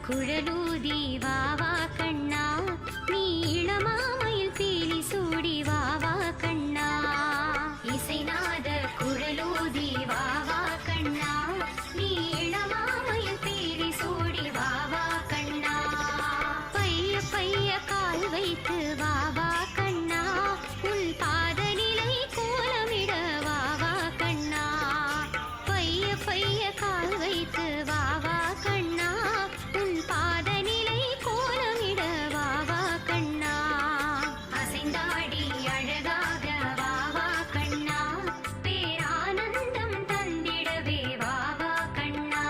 குழலூதி வாவா கண்ணா, நீ இளமாமையில் பீலி சூடி வாவா கண்ணா. இசைநாத குழலூதி வாவா கண்ணா, நீ இளமாமையில் பீலி சூடி வாவா கண்ணா. பைய பைய கால் வைத்து வாவா கண்ணா, உன் பாத நிலை கோலமிட வாவா கண்ணா. பைய பைய கால் வைத்து வாவா கண்ணா, உன் பாத நிலை கோலமிட வாவா கண்ணா. அசைந்தாடி அழகாக வாவா கண்ணா, பேரானந்தம் தந்திடவே வாவா கண்ணா.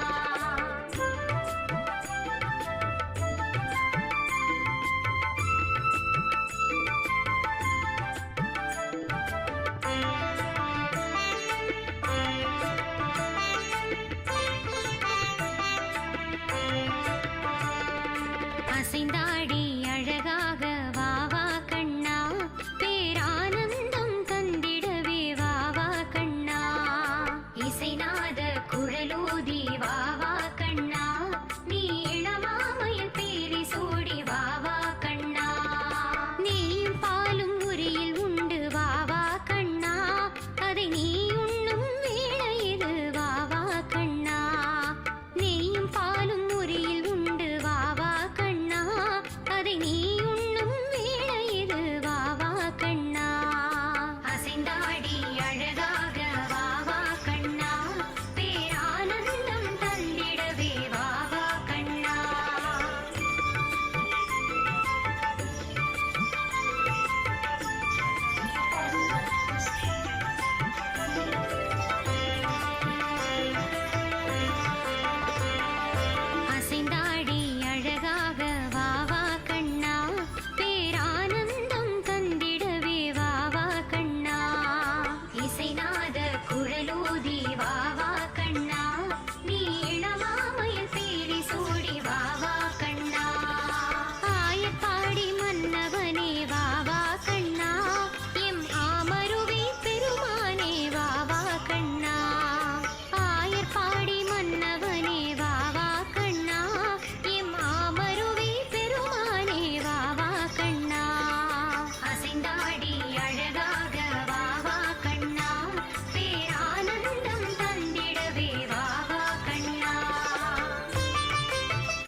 அசைந்தாடி